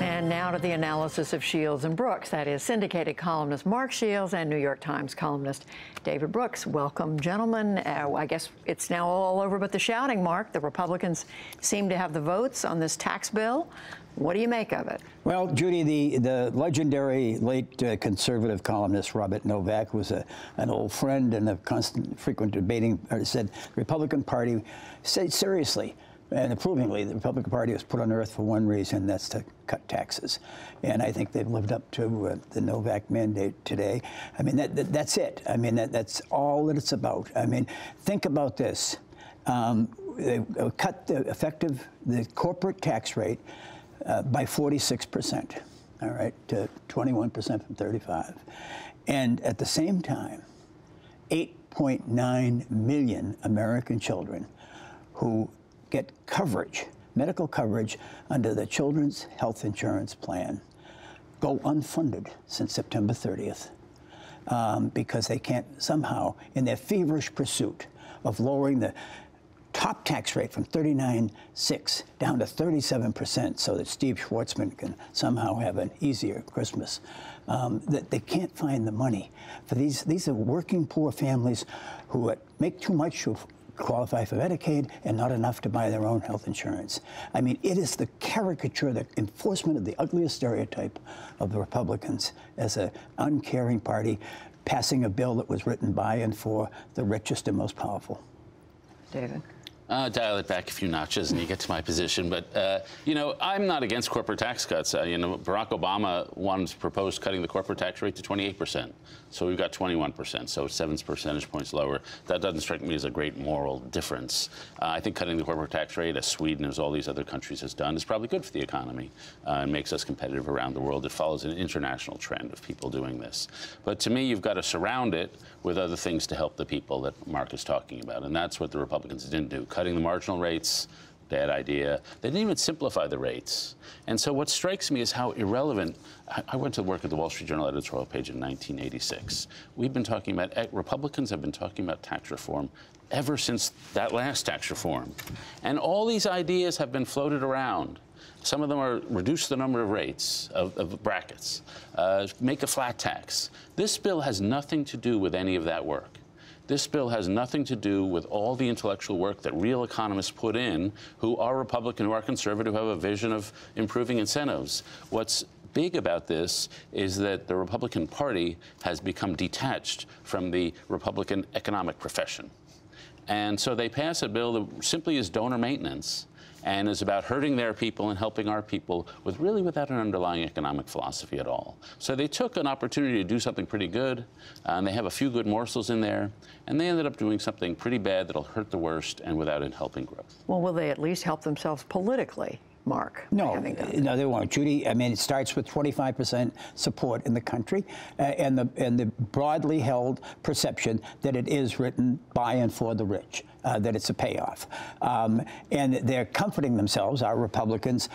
And now to the analysis of Shields and Brooks. That is syndicated columnist Mark Shields and New York Times columnist David Brooks. Welcome, gentlemen. I guess it's now all over but the shouting, Mark. The Republicans seem to have the votes on this tax bill. What do you make of it? Well, Judy, the legendary late conservative columnist Robert Novak was an old friend and a constant, frequent debating, said the Republican Party, said seriously and approvingly, the Republican Party was put on earth for one reason, that's to cut taxes. And I think they've lived up to the Novak mandate today. I mean, that's it. I mean, that's all that it's about. I mean, think about this. They cut the corporate tax rate by 46%, all right, to 21% from 35. And at the same time, 8.9 million American children who get coverage, medical coverage under the Children's Health Insurance Plan go unfunded since September 30th because they can't somehow, in their feverish pursuit of lowering the top tax rate from 39.6 down to 37% so that Steve Schwarzman can somehow have an easier Christmas, that they can't find the money for these. These are working poor families who make too much to qualify for Medicaid and not enough to buy their own health insurance. I mean, it is the caricature, the enforcement of the ugliest stereotype of the Republicans as an uncaring party passing a bill that was written by and for the richest and most powerful. David? Dial it back a few notches and you get to my position. But, you know, I'm not against corporate tax cuts. You know, Barack Obama once proposed cutting the corporate tax rate to 28%. So we've got 21%, so 7 percentage points lower. That doesn't strike me as a great moral difference. I think cutting the corporate tax rate, as Sweden, as all these other countries has done, is probably good for the economy and makes us competitive around the world. It follows an international trend of people doing this. But to me, you've got to surround it with other things to help the people that Mark is talking about. And that's what the Republicans didn't do. Cutting the marginal rates, bad idea. They didn't even simplify the rates. And so what strikes me is how irrelevant. I went to work at the Wall Street Journal editorial page in 1986. We've been talking about, Republicans have been talking about tax reform ever since that last tax reform. And all these ideas have been floated around. Some of them are reduce the number of rates, of brackets, make a flat tax. This bill has nothing to do with any of that work. This bill has nothing to do with all the intellectual work that real economists put in, who are Republican, who are conservative, who have a vision of improving incentives. What's big about this is that the Republican Party has become detached from the Republican economic profession. And so they pass a bill that simply is donor maintenance and is about hurting their people and helping our people without an underlying economic philosophy at all. So they took an opportunity to do something pretty good, and they have a few good morsels in there, and they ended up doing something pretty bad that'll hurt the worst and without it helping growth. Well, will they at least help themselves politically, Mark? No, they won't, Judy. I mean, it starts with 25% support in the country and the broadly held perception that it is written by and for the rich. That it's a payoff. And they're comforting themselves, our Republicans,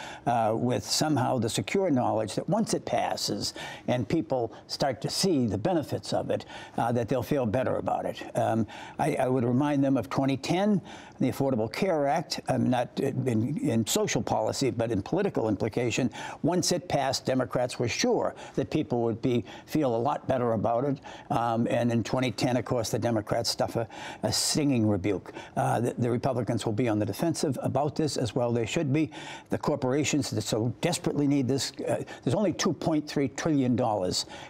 with somehow the secure knowledge that once it passes and people start to see the benefits of it, that they'll feel better about it. I would remind them of 2010, the Affordable Care Act, not in social policy, but in political implication. Once it passed, Democrats were sure that people would feel a lot better about it. And in 2010, of course, the Democrats stuff a stinging rebuke. The Republicans will be on the defensive about this, as well they should be. The corporations that so desperately need this, there's only $2.3 trillion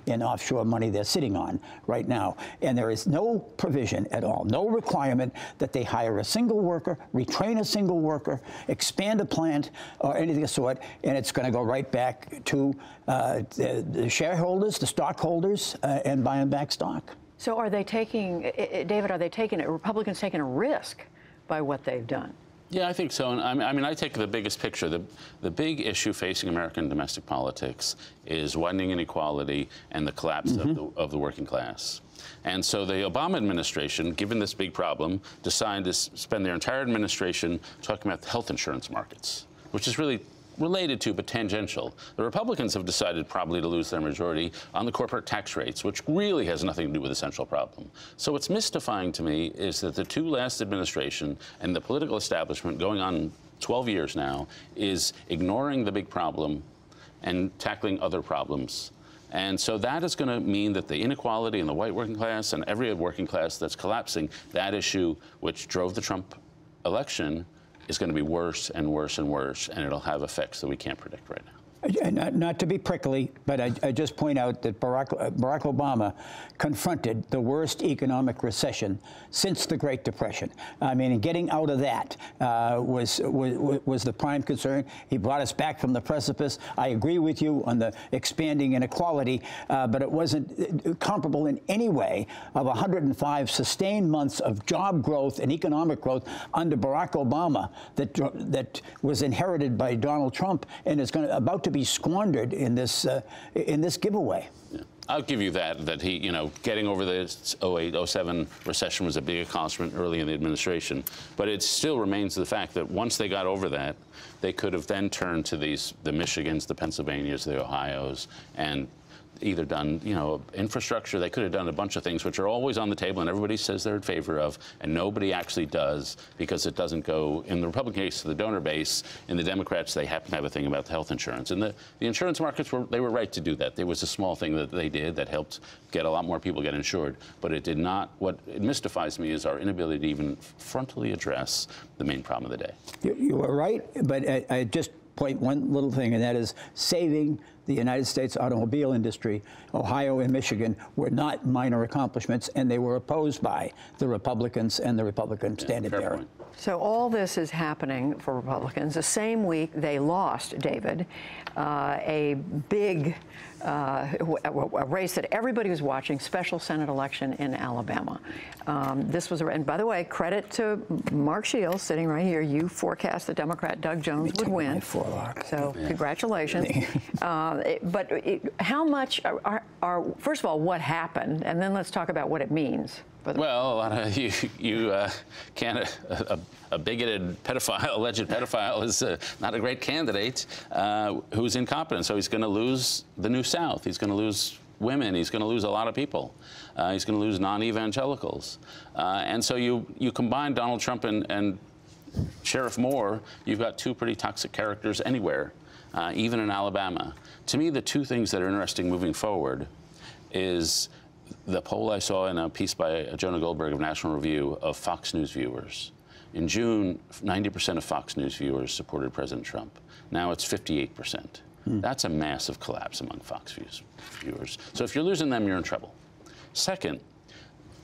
in offshore money they're sitting on right now. And there is no provision at all, no requirement that they hire a single worker, retrain a single worker, expand a plant, or anything of the sort, and it's going to go right back to the shareholders, the stockholders, and buying back stock. So are they taking, David, Republicans taking a risk by what they've done? Yeah, I think so. And I mean, I take the biggest picture. The big issue facing American domestic politics is widening inequality and the collapse of the working class. And so the Obama administration, given this big problem, decided to spend their entire administration talking about the health insurance markets, which is really related to but tangential. The Republicans have decided probably to lose their majority on the corporate tax rates, which really has nothing to do with the central problem. So what's mystifying to me is that the two last administration and the political establishment going on 12 years now is ignoring the big problem and tackling other problems. And so that is going to mean that the inequality in the white working class and every working class that's collapsing, that issue which drove the Trump election is going to be worse and worse and worse, and it'll have effects that we can't predict right now. Not to be prickly, but I just point out that Barack Obama confronted the worst economic recession since the Great Depression. I mean, getting out of that was the prime concern. He brought us back from the precipice. I agree with you on the expanding inequality, but it wasn't comparable in any way of 105 sustained months of job growth and economic growth under Barack Obama that was inherited by Donald Trump and is about to be squandered in this giveaway. Yeah. I'll give you that he, getting over the 08-07 recession was a big accomplishment early in the administration, but it still remains the fact that once they got over that, they could have then turned to the Michigans, the Pennsylvanias, the Ohios, and either done, infrastructure. They could have done a bunch of things which are always on the table and everybody says they're in favor of, and nobody actually does because it doesn't go, in the Republican case, to the donor base. In the Democrats, they happen to have a thing about the health insurance. And the insurance markets, they were right to do that. There was a small thing that they did that helped get a lot more people get insured, but it did not, what it mystifies me is our inability to even frontally address the main problem of the day. You were right, but I just point one little thing, and that is saving the United States automobile industry. Ohio and Michigan were not minor accomplishments, and they were opposed by the Republicans and the Republican standard bearer. So all this is happening for Republicans. The same week they lost, David, a big a race that everybody was watching, special Senate election in Alabama. This was, and by the way, credit to Mark Shields, sitting right here. You forecast the Democrat Doug Jones would win. So congratulations. But how much are, first of all, what happened, and then let's talk about what it means. Well, a lot of you can't. A bigoted pedophile, alleged pedophile, is not a great candidate who's incompetent. So he's going to lose the New South. He's going to lose women. He's going to lose a lot of people. He's going to lose non-evangelicals. And so you combine Donald Trump and Sheriff Moore, you've got two pretty toxic characters anywhere, even in Alabama. To me, the two things that are interesting moving forward is the poll I saw in a piece by Jonah Goldberg of National Review of Fox News viewers. In June, 90% of Fox News viewers supported President Trump. Now it's 58%. That's a massive collapse among Fox viewers. So if you're losing them, you're in trouble. Second,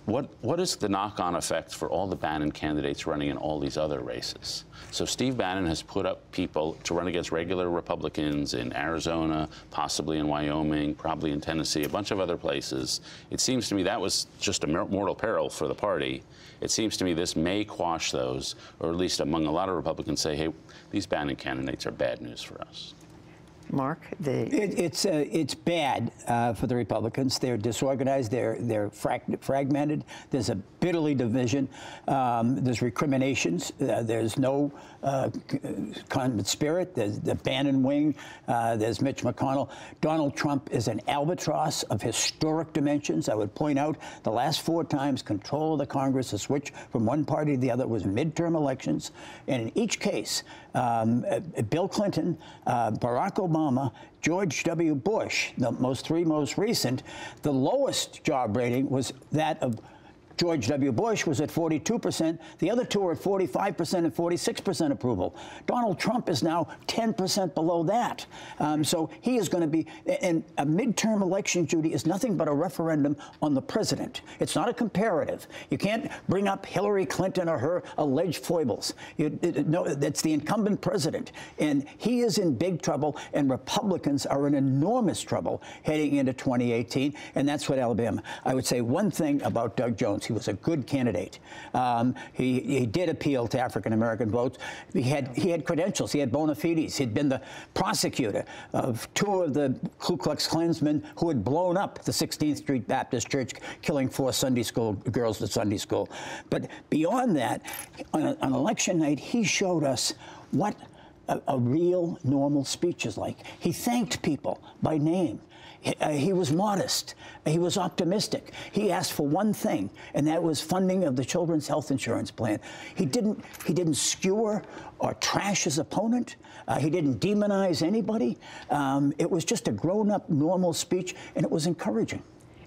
what is the knock-on effect for all the Bannon candidates running in all these other races? So Steve Bannon has put up people to run against regular Republicans in Arizona, possibly in Wyoming, probably in Tennessee, a bunch of other places. It seems to me that was just a mortal peril for the party. It seems to me this may quash those, or at least among a lot of Republicans say, hey, these Bannon candidates are bad news for us. Mark, it's bad for the Republicans. They're disorganized. They're fragmented. There's a bitterly division. There's recriminations. There's no common spirit. There's the Bannon wing. There's Mitch McConnell. Donald Trump is an albatross of historic dimensions. I would point out the last 4 times control of the Congress has switched from one party to the other was midterm elections, and in each case, Bill Clinton, Barack Obama, George W. Bush, the three most recent, the lowest job rating was that of George W. Bush was at 42%. The other two are at 45% and 46% approval. Donald Trump is now 10% below that. So he is going to be, and a midterm election, Judy, is nothing but a referendum on the president. It's not a comparative. You can't bring up Hillary Clinton or her alleged foibles. No, it's the incumbent president. And he is in big trouble, and Republicans are in enormous trouble heading into 2018. And that's what Alabama. I would say one thing about Doug Jones. He was a good candidate. He did appeal to African-American votes. He had credentials. He had bona fides. He'd been the prosecutor of 2 of the Ku Klux Klansmen who had blown up the 16th Street Baptist Church, killing 4 Sunday school girls at Sunday school. But beyond that, on election night, he showed us what a real normal speech is like. He thanked people by name. He was modest. He was optimistic. He asked for one thing, and that was funding of the children's health insurance plan. He didn't skewer or trash his opponent. He didn't demonize anybody. It was just a grown-up, normal speech, and it was encouraging.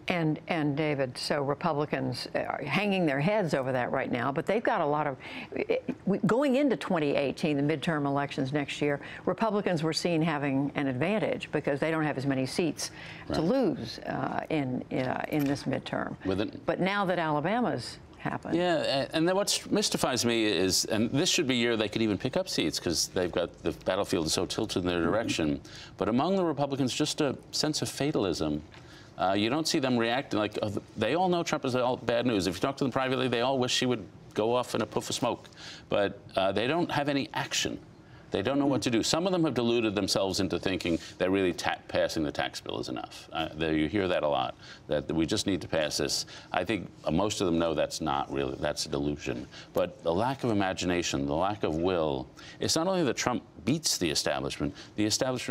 And David, so Republicans are hanging their heads over that right now, but they've got a lot of, going into 2018, the midterm elections next year, Republicans were seen having an advantage because they don't have as many seats to lose in this midterm. But now that Alabama's happened. Yeah, and then what mystifies me is, and this should be a year they could even pick up seats because they've got the battlefield so tilted in their direction, but among the Republicans, just a sense of fatalism. You don't see them reacting like, they all know Trump is all bad news. If you talk to them privately, they all wish he would go off in a puff of smoke. But they don't have any action. They don't know what to do. Some of them have deluded themselves into thinking that really passing the tax bill is enough. You hear that a lot, that we just need to pass this. I think most of them know that's not really, that's a delusion. But the lack of imagination, the lack of will, it's not only that Trump beats the establishment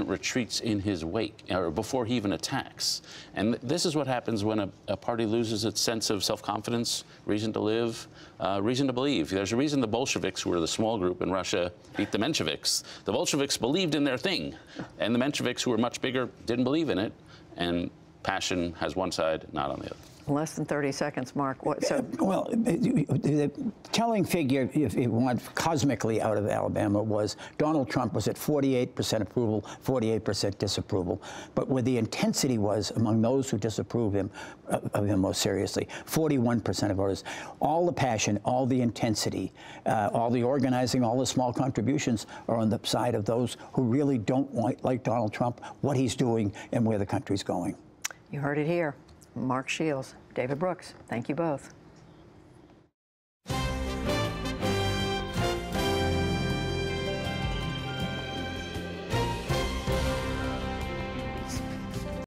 retreats in his wake, or before he even attacks. And this is what happens when a party loses its sense of self-confidence, reason to live, reason to believe. There's a reason the Bolsheviks, who were the small group in Russia, beat the Mensheviks. The Bolsheviks believed in their thing, and the Mensheviks, who were much bigger, didn't believe in it, and passion has one side, not on the other. Less than 30 seconds, Mark. Well, the telling figure, if you want cosmically out of Alabama, was Donald Trump was at 48% approval, 48% disapproval. But where the intensity was among those who disapprove of him most seriously, 41% of voters. All the passion, all the intensity, all the organizing, all the small contributions are on the side of those who really don't like Donald Trump, what he's doing, and where the country's going. You heard it here. Mark Shields, David Brooks, thank you both.